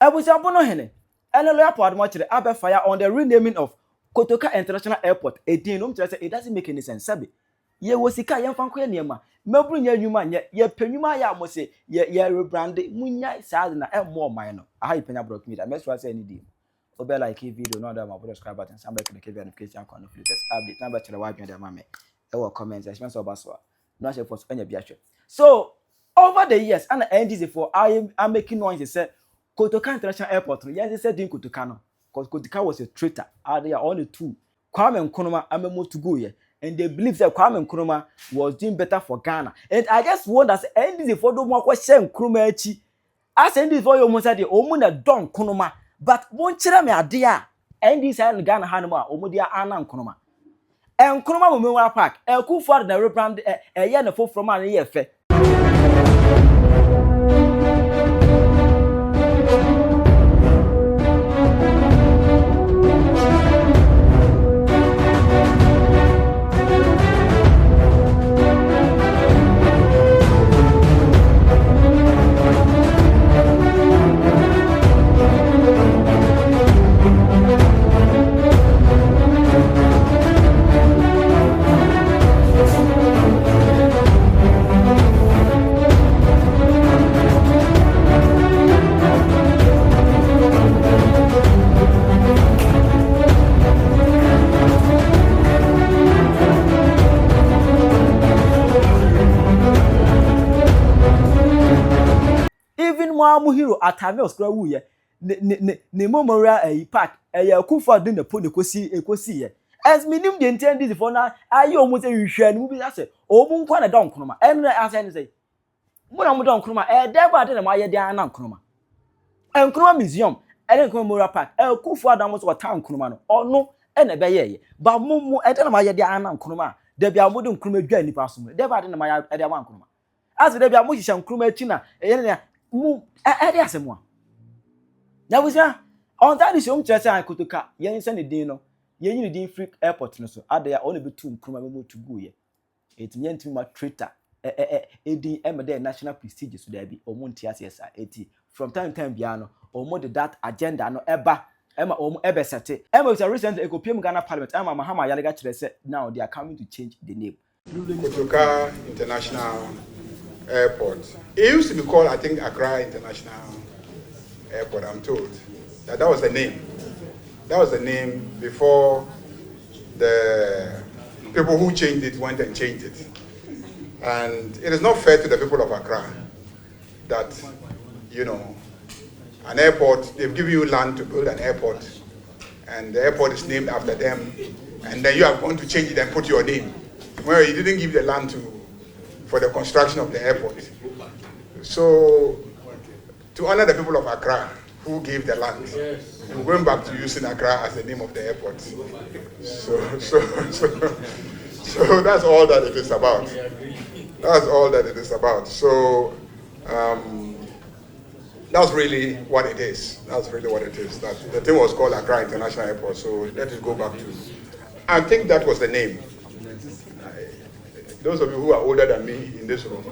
was a Bonohene. And a lawyer part much the fire on the renaming of Kotoka International Airport. It doesn't make any sense. Sabi. Ye was a Kayan Fanko Nema. Melbourne, ya human, ye Penyah, ya must say, ye rebranded Munya, Sadna, and more minor. I Penyah broke me. I must say any deal. Obey like a video, not that my subscribe button, somebody can give notification on the update number to the wife and the mammy. Our comments, as much as possible. Not for any objection. So, over the years, and NDC for I am making noise, said Kotoka International Airport. Yes, they said in Kotoka, because Kotoka was a traitor. They are only two. Kwame Nkrumah, I'm moved to go here. And they believe that Kwame Nkrumah was doing better for Ghana. And I just wonder, NDC for the more question Nkrumah. As NDC for your most the Omuna Don Nkrumah. But won't tell me a dear NDC and Ghana Hanuma, Omodia Anna Nkrumah. And Nkrumah Memorial Park, a coup for the rebrand a year and from an year. Hero at time square woo ye ne memorial park kufa din the pony ekosi as minimum the intend this for now ayi almost you share no be that say omu nkwa na don Nkrumah and as I say mo na mo don Nkrumah there ba dey na ma ye dey na Nkrumah Nkrumah museum Nkrumah memorial park kufa da mo so town Nkrumah no ono na be ye ba mo dey na ma ye dey na Nkrumah da bia mo don Nkrumah dwa nipa so there ba dey na ma ye dey ma Nkrumah as there bia mo hihya Nkrumah achi na mu asemwa na busia on that is home church and Kotoka yen send the no yen ni din free airport no so ade ya on be tu Nkrumah memo to go ye etimi ntimi ma traitor edi emede national prestige so there be omonti asesa eti from time to time bia no omo de that agenda no eba ema omo ebe sete ema was recent ekopiem Ghana parliament ema Mahama Ayariga say now they are coming to change the name Kotoka International Airport. It used to be called, I think, Accra International Airport, I'm told. That was the name. That was the name before the people who changed it went and changed it. And it is not fair to the people of Accra that, you know, an airport, they've given you land to build an airport, and the airport is named after them, and then you are going to change it and put your name. Well, you didn't give the land for the construction of the airport. So, to honor the people of Accra who gave the land, we're going back to using Accra as the name of the airport. So that's all that it is about. That's all that it is about. So, that's really what it is. That's really what it is. That the thing was called Accra International Airport. So let it go back to. I think that was the name. Those of you who are older than me in this room,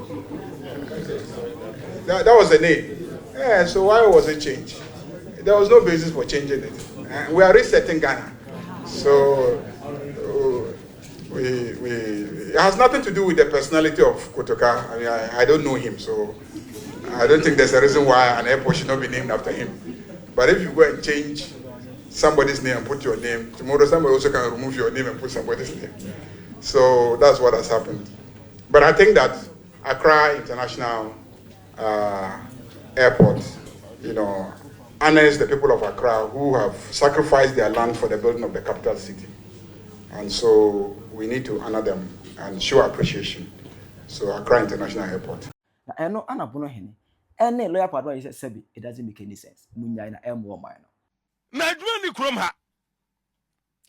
that was the name. Yeah, so why was it changed? There was no basis for changing it. We are resetting Ghana. So it has nothing to do with the personality of Kotoka. I mean, I don't know him, so I don't think there's a reason why an airport should not be named after him. But if you go and change somebody's name and put your name, tomorrow somebody also can remove your name and put somebody's name. So that's what has happened. But I think that Accra International Airport, you know, honors the people of Accra who have sacrificed their land for the building of the capital city. And so we need to honor them and show appreciation. So Accra International Airport. I know Anna Bonohene. Any lawyer part where he said Sebi, it doesn't make any sense. Munya na M1 minor. Na Mahama Nkrumah.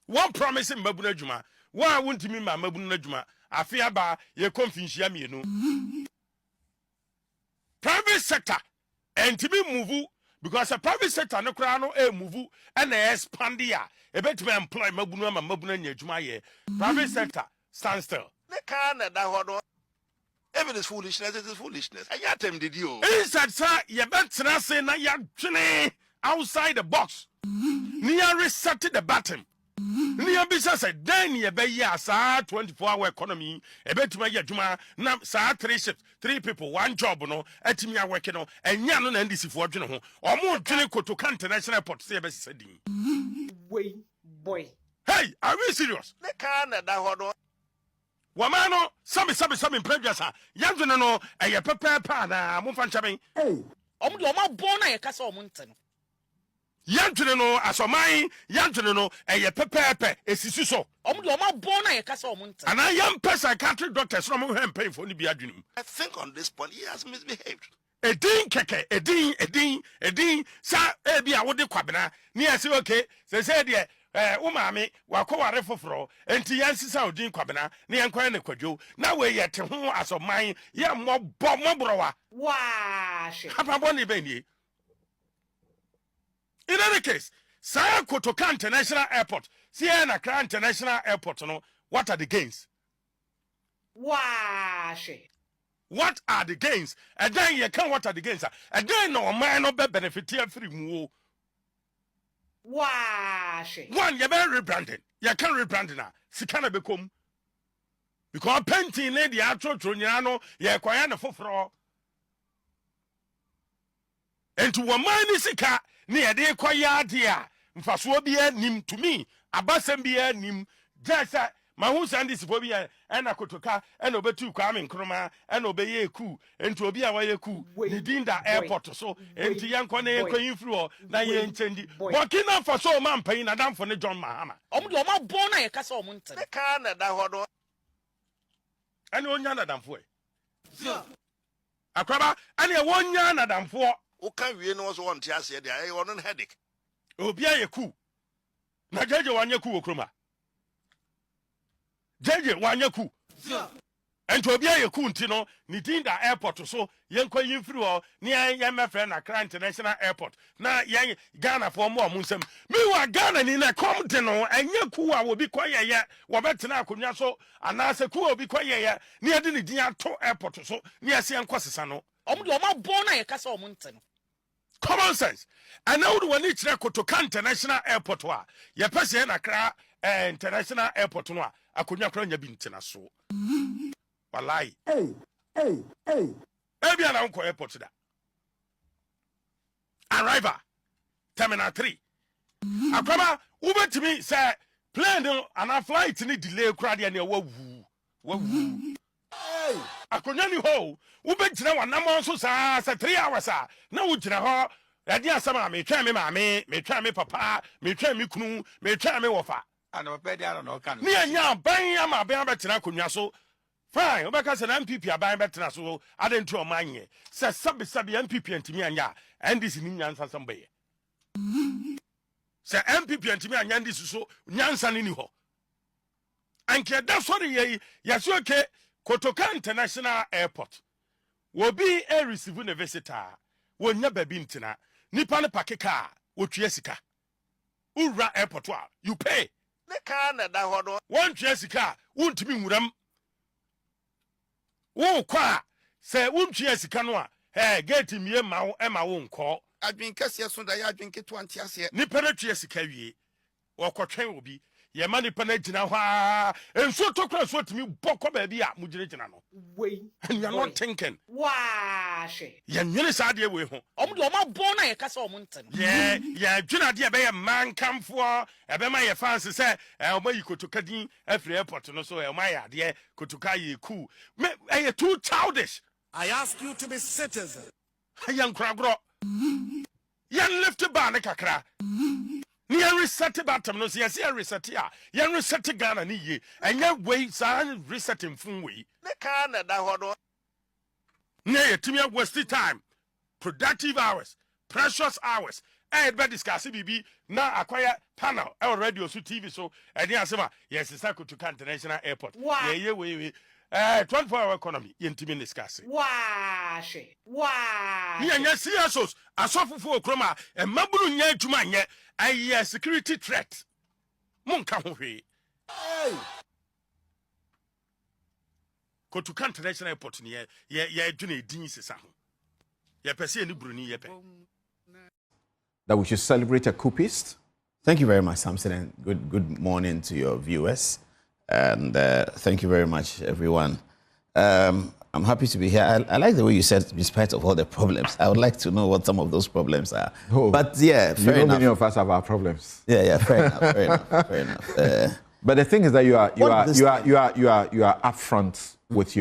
One promise in Mabuna Juma. Why won't me my Mabuna Juma? I fear by your confinshia me no. Private sector and to be move because a private sector no crano move and expand ya. A better employ Mabuna Juma ye. Private sector stand still. They can't that if it is foolishness, it is foolishness. I got them did you. He said, sir, you better not say na ya jine. outside the box. Near reset the bottom. Near business a then ye be ya sa 24-hour economy. A bet my juma na sa 3 shifts, 3 people, 1 job no. Etimia working on and yan on NDC for general or more Kotoka International Airport. Say Way boy. hey, are we serious? Ne car na da hɔ no. Wamano, some previous. Yanzo no, a pepper na Mufanchabe. Hey. Oma bona ye kasa omunte no. Yanzo no, asomai, yanzo no, a pepper, a sisuso. Oma bona ye kasa omunte. And I am psychiatric doctors from who am paying for the Biadunum. I think on this point he has misbehaved. A ding keke, a ding, sa ebia wode kwabena. Ni ase okay, say dear. Umami wakowa refofro enti yansi sa odin kwabena ne yankwa ne kwadwo na we yete ho asoman ye mobrowa Wa she hapa boni beni. In any case, Saya Kotoka International Airport, Siena Accra International Airport no, what are the gains? Wa she What are the gains? And then you can what are the gains? And then no man no be benefit free mu. Wa she One, you better rebranding. You can rebranding now. Sikana become because painting lady atro tronyano, ye kwaya foforo. And to a mine sika, near de kwaya dia. Mfasuo bia nim to me. Abasem bia nim. Jasa, Mahu Sandis Bobia, and a Kotoka, and obetu Kwame Nkrumah, and obey ku, and to obia way ku, Nidinda Airport, so, and to young Kone Queen Flu, na ye intendi. Walking up for so man paying a damn for the John Mahama. Oma bona ye kasa omunte. Ne car na da hɔ no. And one yana damn for Akraba, and a 1 yana damn for Woka wie no so want ase de ay on headache. obia ye ku. Na jeje wanye ku okroma. Jeje wanye ku. And to obia ye ku ntino, Nidinda Airport so, yenkwa yimfiri ho, ni yan me friend Accra International Airport. Na yan Ghana for more munsem. Me wa Ghana ni na come de no, enye ku a wo bi kwaye ye, wo betena akonwa so, anase ku obi kwaye ye, ni ade ni din ato airport so, ni ase enkosesa no. Oma bona ye kasa omunte no. Common sense. And now when it's Kotoka International Airport wa, ye pese na Accra International Airport no a, akonwa kra nya bi ntena so. Wallahi. Hey. Ebi ana unko airport da. Arrival. Terminal 3. Akwaba, ubetimi say plane no ana flight ni delay kra de na wawu. Hey. Akonya ni ho. Ubegyina wanam so sa 3 hours a. Na wugina ho. Yade asama me twa me maame, me twa me papa, me twa me kunu, me twa me wofa. Ana papa dia no kan. Ni anya ban ama ban betena akonwa so. Fine, obeka se na MPP aban betena so adentu omanye. Se sabi MPP antimi anya, NDC ni nyansa sambaye. Se MPP antimi anya NDC so nyansa ni ho. Anke da so ye yaso ke Kotoka International Airport. Wo bi e receive na visitor. Wo nya babi ntina. Nipa ne pakeka, wo tue sika. Ura airport wa, you pay. Ne car na da hɔ no. One tue sika, wontimi nwuram. Wo kwa se wontue sika no a, gate mie ma wo ema wo nkɔ. Adwin kɛseɛ so da ya adwin keto ante ase. Nipa na tue sika wie. Wo kɔtwen obi. Ye ma nipa na gina hɔ a, enso to kra so timi bɔkɔ ba bi a mugina no. Way. And you are not thinking. Wa she Ye nwene sa de we ho. Oma bona ye kasa omunte no. Yeah, dwena de be ye man kamfo, ebe ma ye fans say, oba yi Kotoka din afri airport no so e ma ya de Kotoka ye cool. Me e too childish. I ask you to be citizen. Yan kragro. Yan lift bar ne kakra. Ni yan reset bottom no say yan reset ya. Yan reset Ghana ni ye. Enya way sa reset mfun we. Ne car na da hɔ no. Ne yetimi waste time. Productive hours, precious hours. I be discuss bibi na acquire panel or radio so TV so e dey asema yes is Kotoka International Airport. Yeah we 24-hour economy yentimi discuss. Wa she Ni anya CSOs asofofo okroma e maburu nya adwuma nye aye security threat. Monka ho hwe. Hey. Kotoka International Airport ni ye adwuna edin sesa ho. Ye pese ni bruni ye pe. that we should celebrate a coupist? Thank you very much, Samson, and good morning to your viewers. And thank you very much, everyone. I'm happy to be here. I like the way you said, despite of all the problems, I would like to know what some of those problems are. Oh, but yeah, fair enough. Many of us have our problems. Yeah, fair enough. But the thing is that you are upfront with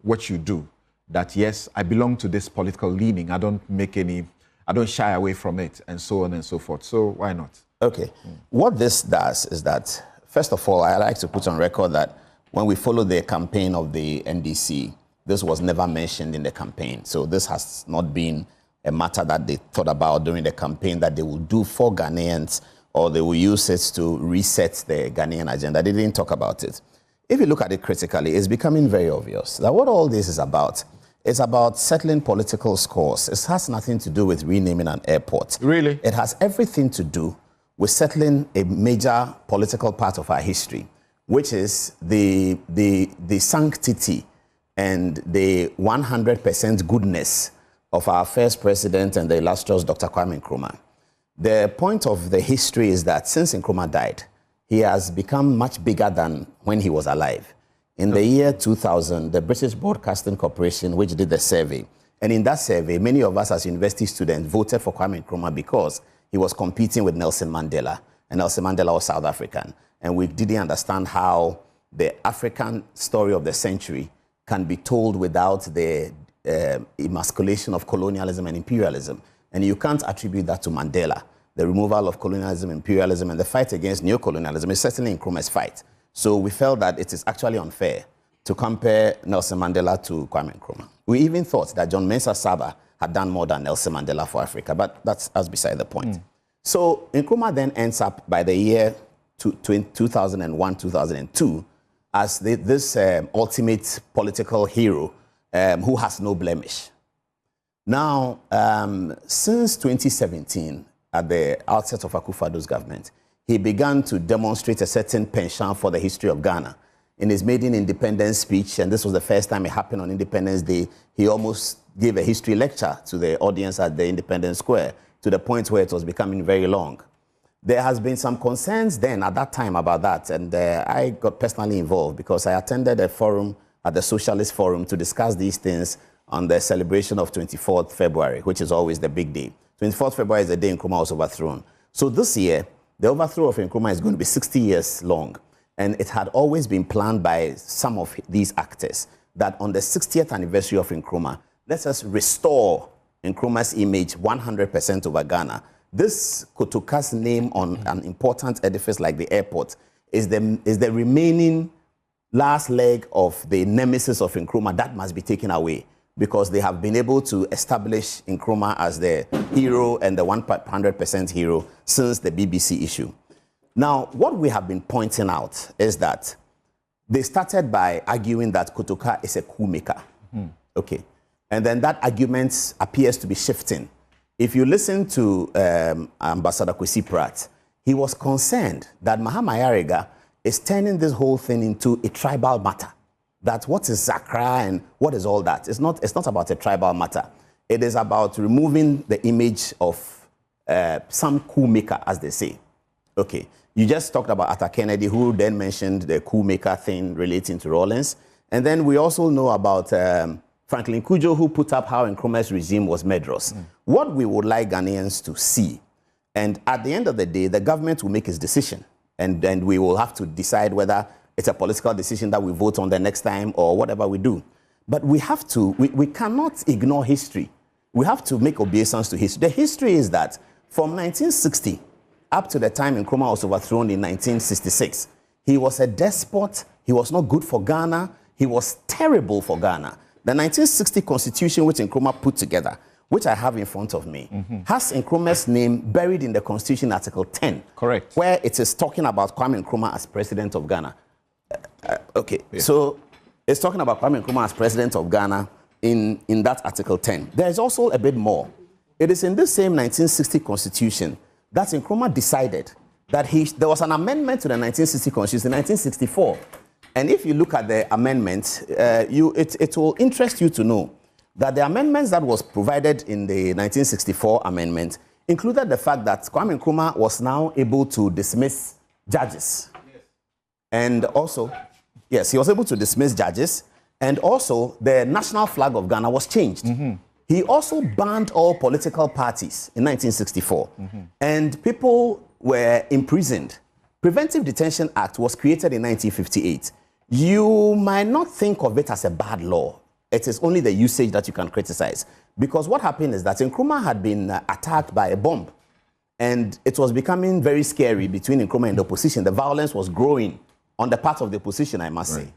what you do. That yes, I belong to this political leaning. I don't shy away from it, and so on and so forth. So why not? Okay. What this does is that, first of all, I like to put on record that when we followed the campaign of the NDC, this was never mentioned in the campaign. So this has not been a matter that they thought about during the campaign that they will do for Ghanaians, or they will use it to reset the Ghanaian agenda. They didn't talk about it. If you look at it critically, it's becoming very obvious that what all this is about, it's about settling political scores. It has nothing to do with renaming an airport. Really? It has everything to do with settling a major political part of our history, which is the sanctity and the 100% goodness of our first president and the illustrious Dr. Kwame Nkrumah. The point of the history is that since Nkrumah died, he has become much bigger than when he was alive. In the year 2000, the British Broadcasting Corporation, which did the survey, and in that survey, many of us as university students voted for Kwame Nkrumah because he was competing with Nelson Mandela, and Nelson Mandela was South African. And we didn't understand how the African story of the century can be told without the emasculation of colonialism and imperialism. And you can't attribute that to Mandela. The removal of colonialism, imperialism, and the fight against neocolonialism is certainly Nkrumah's fight. So we felt that it is actually unfair to compare Nelson Mandela to Kwame Nkrumah. We even thought that John Mensah Saba had done more than Nelson Mandela for Africa, but that's beside the point. So Nkrumah then ends up by the year 2001, 2002, as this ultimate political hero who has no blemish. Now, since 2017, at the outset of Akufo-Addo's government, he began to demonstrate a certain penchant for the history of Ghana. In his maiden independence speech, and this was the first time it happened on Independence Day, he almost gave a history lecture to the audience at the Independence Square, to the point where it was becoming very long. There has been some concerns then at that time about that, and I got personally involved because I attended a forum at the Socialist Forum to discuss these things on the celebration of 24th February, which is always the big day. 24th February is the day Nkrumah was overthrown. So this year, the overthrow of Nkrumah is going to be 60 years long, and it had always been planned by some of these actors that on the 60th anniversary of Nkrumah, let us restore Nkrumah's image 100% over Ghana. This Kotoka's name on an important edifice like the airport is the remaining last leg of the nemesis of Nkrumah that must be taken away, because they have been able to establish Nkrumah as the hero and the 100% hero since the BBC issue. Now, what we have been pointing out is that they started by arguing that Kotoka is a coup maker. Okay. And then that argument appears to be shifting. If you listen to Ambassador Kwesi Pratt, he was concerned that Mahama Ayariga is turning this whole thing into a tribal matter. That what is Zakra and what is all that? It's not about a tribal matter. It is about removing the image of some coup maker, as they say. Okay. You just talked about Arthur Kennedy, who then mentioned the coup maker thing relating to Rawlings. And then we also know about Franklin Kujo, who put up how Nkrumah's regime was murderous. What we would like Ghanaians to see, and at the end of the day, the government will make its decision. And then we will have to decide whether it's a political decision that we vote on the next time or whatever we do. But we have to, we cannot ignore history. We have to make obeisance to history. The history is that from 1960 up to the time Nkrumah was overthrown in 1966, he was a despot. He was not good for Ghana. He was terrible for Ghana. The 1960 constitution, which Nkrumah put together, which I have in front of me, has Nkrumah's name buried in the constitution, Article 10. Correct. Where it is talking about Kwame Nkrumah as president of Ghana. So it's talking about Kwame Nkrumah as president of Ghana in that Article 10. There is also a bit more. It is in this same 1960 constitution that Nkrumah decided that there was an amendment to the 1960 constitution in 1964. And if you look at the amendment, it will interest you to know that the amendments that was provided in the 1964 amendment, included the fact that Kwame Nkrumah was now able to dismiss judges. Yes. And also, yes, he was able to dismiss judges. And also, the national flag of Ghana was changed. He also banned all political parties in 1964. And people were imprisoned. Preventive Detention Act was created in 1958. You might not think of it as a bad law. It is only the usage that you can criticize. Because what happened is that Nkrumah had been attacked by a bomb. And it was becoming very scary between Nkrumah and the opposition. The violence was growing on the part of the opposition, I must say.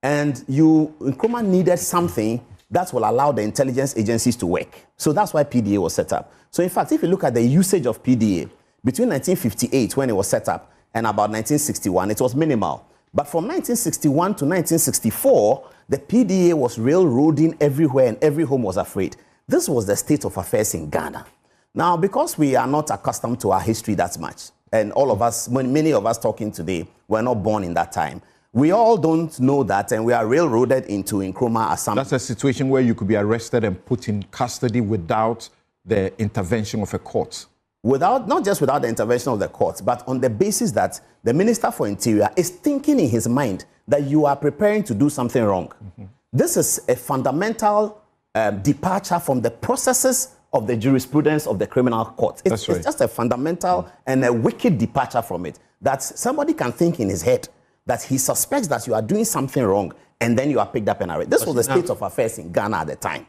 And Nkrumah needed something that will allow the intelligence agencies to work. So that's why PDA was set up. So in fact, if you look at the usage of PDA, between 1958, when it was set up, and about 1961, it was minimal. But from 1961 to 1964, the PDA was railroading everywhere and every home was afraid. This was the state of affairs in Ghana. Now, because we are not accustomed to our history that much, and all of us, many of us talking today, were not born in that time, we all don't know that, and we are railroaded into Nkrumah as something. That's a situation where you could be arrested and put in custody without the intervention of a court. Not just without the intervention of the courts, but on the basis that the Minister for Interior is thinking in his mind that you are preparing to do something wrong. This is a fundamental departure from the processes of the jurisprudence of the criminal court. It's just a fundamental and a wicked departure from it. That somebody can think in his head that he suspects that you are doing something wrong and then you are picked up and arrested. This was the state of affairs in Ghana at the time.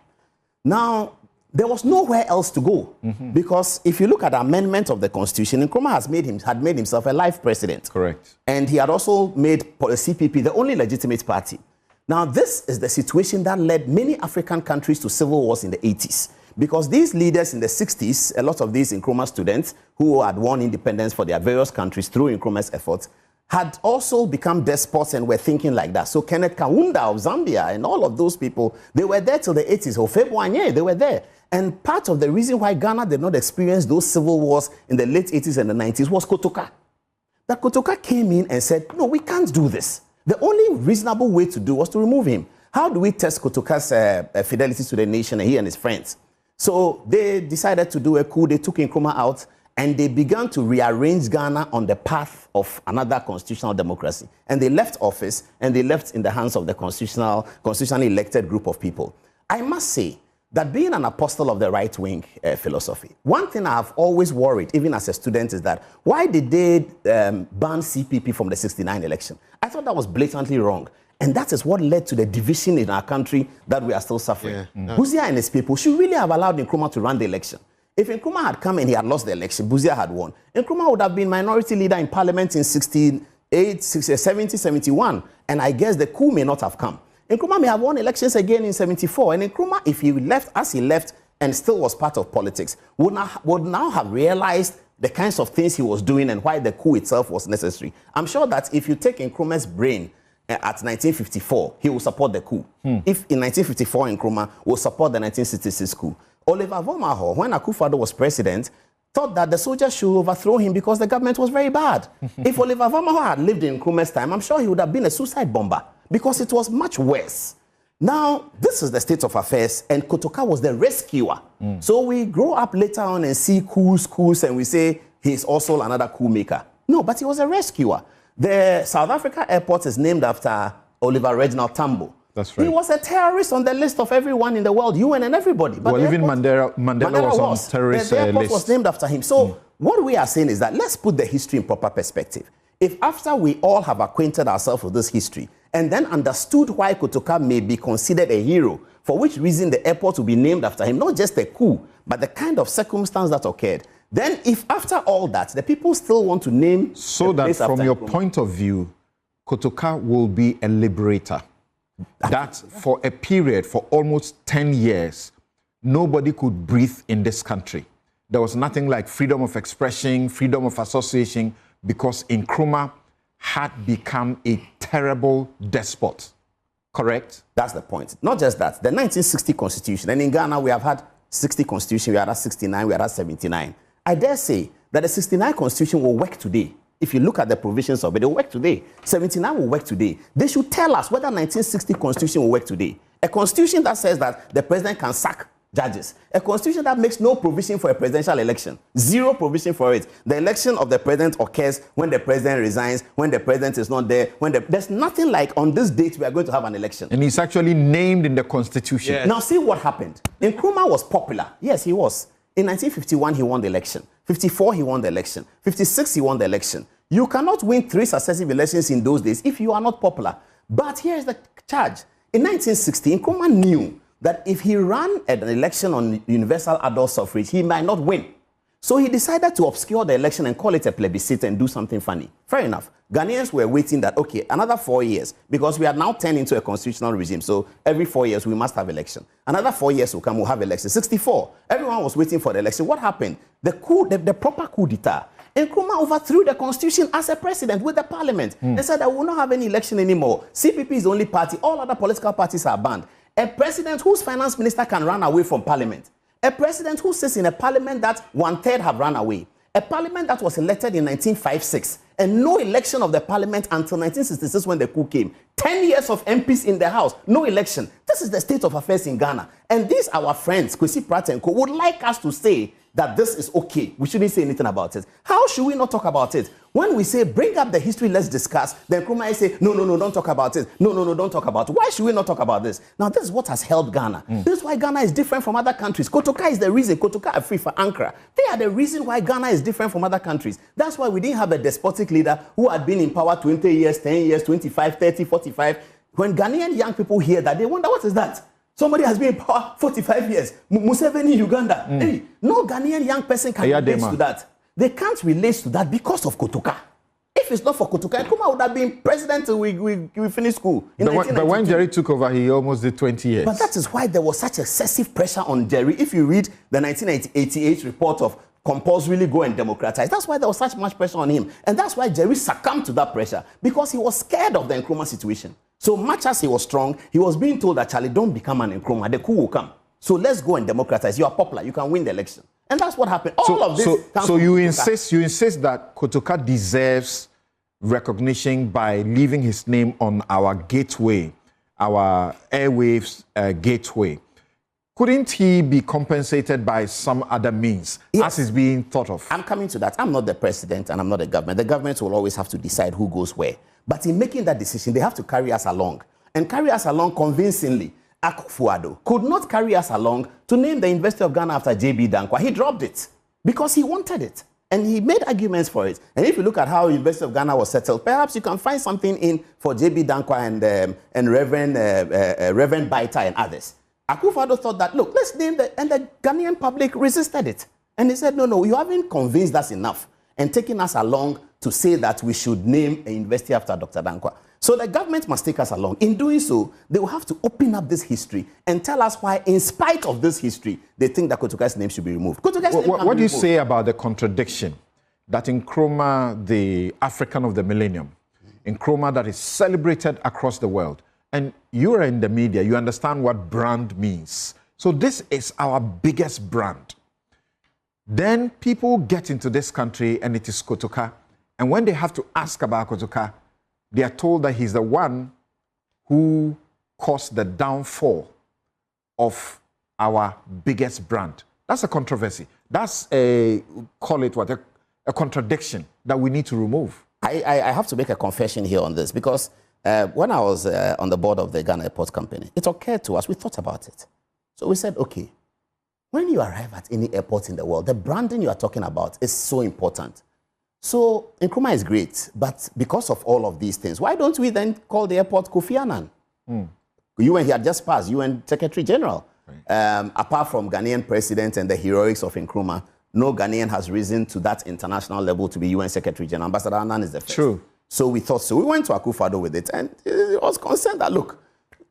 Now, there was nowhere else to go because if you look at the amendment of the Constitution, Nkrumah had made himself a life president. Correct. And he had also made CPP the only legitimate party. Now, this is the situation that led many African countries to civil wars in the 80s. Because these leaders in the 60s, a lot of these Nkrumah students who had won independence for their various countries through Nkrumah's efforts, had also become despots and were thinking like that. So Kenneth Kaunda of Zambia and all of those people, they were there till the 80s. Ofebuanye, they were there. And part of the reason why Ghana did not experience those civil wars in the late 80s and the 90s was Kotoka. That Kotoka came in and said, no, we can't do this. The only reasonable way to do was to remove him. How do we test Kotoka's fidelity to the nation and he and his friends? So they decided to do a coup. They took Nkrumah out and they began to rearrange Ghana on the path of another constitutional democracy. And they left office and they left in the hands of the constitutionally elected group of people. I must say that being an apostle of the right-wing philosophy, one thing I have always worried, even as a student, is that why did they ban CPP from the 69 election? I thought that was blatantly wrong. And that is what led to the division in our country that we are still suffering. Buzia and his people should really have allowed Nkrumah to run the election. If Nkrumah had come and he had lost the election, Buzia had won. Nkrumah would have been minority leader in parliament in 68, 70, 71. And I guess the coup may not have come. Nkrumah may have won elections again in 74. And Nkrumah, if he left as he left and still was part of politics, would now have realized the kinds of things he was doing and why the coup itself was necessary. I'm sure that if you take Nkrumah's brain at 1954, he will support the coup. If in 1954 Nkrumah will support the 1966 coup. Oliver Vomaho, when Akufo-Addo was president, thought that the soldiers should overthrow him because the government was very bad. If Oliver Vomaho had lived in Nkrumah's time, I'm sure he would have been a suicide bomber because it was much worse. Now, this is the state of affairs, and Kotoka was the rescuer. So we grow up later on and see coups, and we say he's also another coup maker. No, but he was a rescuer. The South Africa airport is named after Oliver Reginald Tambo. That's right. He was a terrorist on the list of everyone in the world, UN and everybody. But well, even Mandela was on terrorist the airport list. was named after him. So what we are saying is that let's put the history in proper perspective. If after we all have acquainted ourselves with this history and then understood why Kotoka may be considered a hero, for which reason the airport will be named after him, not just a coup, but the kind of circumstance that occurred, then if after all that, the people still want to name... So that from your point of view, Kotoka will be a liberator. That for a period, for almost 10 years, nobody could breathe in this country. There was nothing like freedom of expression, freedom of association, because Nkrumah had become a terrible despot. Correct? That's the point. Not just that. The 1960 Constitution, and in Ghana we have had 60 Constitution, we had 69, we had 79. I dare say that the 69 Constitution will work today. If you look at the provisions of it, it will work today. 79 will work today. They should tell us whether 1960 Constitution will work today. A constitution that says that the president can sack judges. A constitution that makes no provision for a presidential election. Zero provision for it. The election of the president occurs when the president resigns, when the president is not there, there's nothing like on this date we are going to have an election. And it's actually named in the constitution. Yes. Now see what happened. Nkrumah was popular. Yes, he was. In 1951, he won the election. 54, he won the election. 56, he won the election. You cannot win 3 successive elections in those days if you are not popular. But here is the charge. In 1960, Nkrumah knew that if he ran an election on universal adult suffrage, he might not win. So he decided to obscure the election and call it a plebiscite and do something funny. Fair enough. Ghanaians were waiting that, okay, another 4 years, because we are now turned into a constitutional regime. So every 4 years, we must have election. Another 4 years will come, we'll have election. 64, everyone was waiting for the election. What happened? The proper coup d'etat. Nkrumah overthrew the constitution as a president with the parliament and said that we will not have any election anymore. CPP is the only party. All other political parties are banned. A president whose finance minister can run away from parliament. A president who sits in a parliament that 1/3 have run away. A parliament that was elected in 1956 and no election of the parliament until 1966 when the coup came. 10 years of MPs in the house, no election. This is the state of affairs in Ghana. And these our friends, Kwesi Pratt and Co, would like us to say that this is okay. We shouldn't say anything about it. How should we not talk about it? When we say, bring up the history, let's discuss, then Nkrumah say, no, don't talk about it. No, don't talk about it. Why should we not talk about this? Now, this is what has helped Ghana. This is why Ghana is different from other countries. Kotoka is the reason. Kotoka Afrifa, Ankara. They are the reason why Ghana is different from other countries. That's why we didn't have a despotic leader who had been in power 20 years, 10 years, 25, 30, 45. When Ghanaian young people hear that, they wonder, what is that? Somebody has been in power 45 years. Museveni in Uganda. Hey, no Ghanaian young person can relate to that. They can't relate to that because of Kotoka. If it's not for Kotoka, Nkrumah would have been president till we finished school. But when Jerry took over, he almost did 20 years. But that is why there was such excessive pressure on Jerry. If you read the 1988 report of compulsorily go and democratize, that's why there was such much pressure on him. And that's why Jerry succumbed to that pressure, because he was scared of the Nkrumah situation. So much as he was strong, he was being told that, Charlie, don't become an Nkrumah, the coup will come. So let's go and democratize. You are popular, you can win the election. And that's what happened. So you insist that Kotoka deserves recognition by leaving his name on our gateway, our airwaves gateway. Couldn't he be compensated by some other means, as is being thought of? I'm coming to that. I'm not the president and I'm not the government. The government will always have to decide who goes where. But in making that decision, they have to carry us along. And carry us along convincingly. Akufo-Addo could not carry us along to name the University of Ghana after J.B. Dankwa. He dropped it because he wanted it. And he made arguments for it. And if you look at how University of Ghana was settled, perhaps you can find something in for J.B. Dankwa and Reverend Baita and others. Akufo-Addo thought that, look, let's name and the Ghanaian public resisted it. And he said, no, you haven't convinced us enough and taken us along to say that we should name a university after Dr. Dankwa. So the government must take us along. In doing so, they will have to open up this history and tell us why, in spite of this history, they think that Kotoka's name should be removed. What do you say about the contradiction that Nkrumah, the African of the millennium, Nkrumah that is celebrated across the world, and you are in the media, you understand what brand means. So this is our biggest brand. Then people get into this country and it is Kotoka. And when they have to ask about Kotoka, they are told that he's the one who caused the downfall of our biggest brand. That's a controversy. That's a contradiction that we need to remove. I have to make a confession here on this, because when I was on the board of the Ghana Airport Company, it occurred to us, we thought about it. So we said, okay, when you arrive at any airport in the world, the branding you are talking about is so important. So Nkrumah is great, but because of all of these things, why don't we then call the airport Kofi Annan? UN, he had just passed, UN Secretary General. Right. Apart from Ghanaian president and the heroics of Nkrumah, no Ghanaian has risen to that international level to be UN Secretary General. Ambassador Annan is the first. True. So we thought so. We went to Akufo-Addo with it, and he was concerned that, look,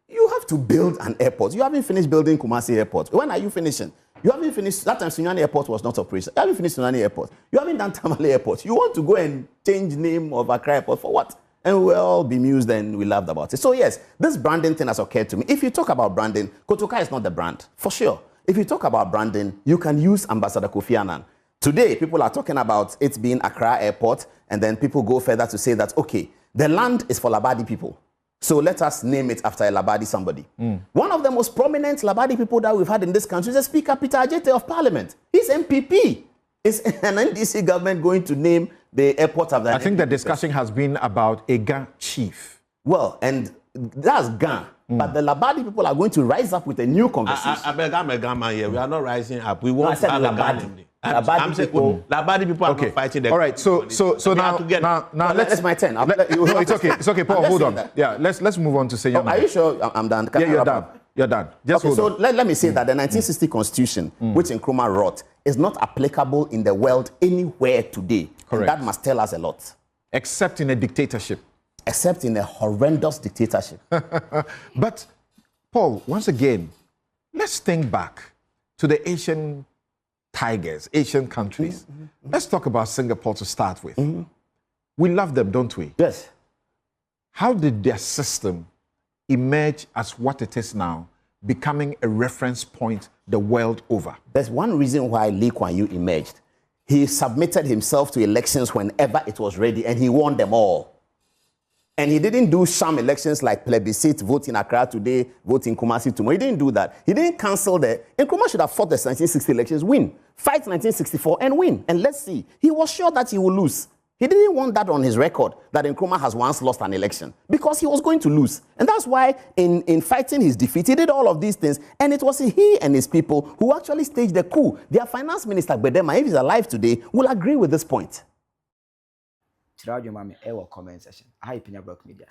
you have to build an airport. You haven't finished building Kumasi Airport. When are you finishing? You haven't finished. That time, Sunyani Airport was not operational. You haven't finished Sunyani Airport. You haven't done Tamale Airport. You want to go and change the name of Accra Airport for what? And we'll all be amused and we laughed about it. So yes, this branding thing has occurred to me. If you talk about branding, Kotoka is not the brand, for sure. If you talk about branding, you can use Ambassador Kofi Annan. Today, people are talking about it being Accra Airport, and then people go further to say that, okay, the land is for Labadi people. So let us name it after a Labadi somebody. One of the most prominent Labadi people that we've had in this country is the Speaker Peter Ajete of Parliament. He's MPP. Is an NDC government going to name the airport after? I think the discussion has been about a Ga chief. Well, and that's Ga. But the Labadi people are going to rise up with a new conversation. I beg, I'm a Ghanaian here. We are not rising up. We want said to have a Labadi. Ghana. Labadi people are not fighting. All right. So now That's my turn. It's okay. It's okay. Paul, hold on. Yeah. Let's move on to say. Are you sure I'm done? Yeah, you're done. You're done. Just hold on. Let me say that the 1960 Constitution, which Nkrumah wrote, is not applicable in the world anywhere today. Correct. And that must tell us a lot. Except in a dictatorship. Except in a horrendous dictatorship. But, Paul, once again, let's think back to the Asian tigers, Asian countries. Let's talk about Singapore to start with. We love them, don't we? Yes. How did their system emerge as what it is now, becoming a reference point the world over? There's one reason why Lee Kuan Yew emerged. He submitted himself to elections whenever it was ready, and he won them all. And he didn't do sham elections like plebiscite, vote in Accra today, vote in Kumasi tomorrow. He didn't do that. He didn't cancel the... Nkrumah should have fought the 1960 elections, win. Fight 1964 and win. And let's see. He was sure that he would lose. He didn't want that on his record, that Nkrumah has once lost an election, because he was going to lose. And that's why in fighting his defeat, he did all of these things. And it was he and his people who actually staged the coup. Their finance minister, Bedema, if he's alive today, will agree with this point. Comment section. Hi, Penyah Block Media.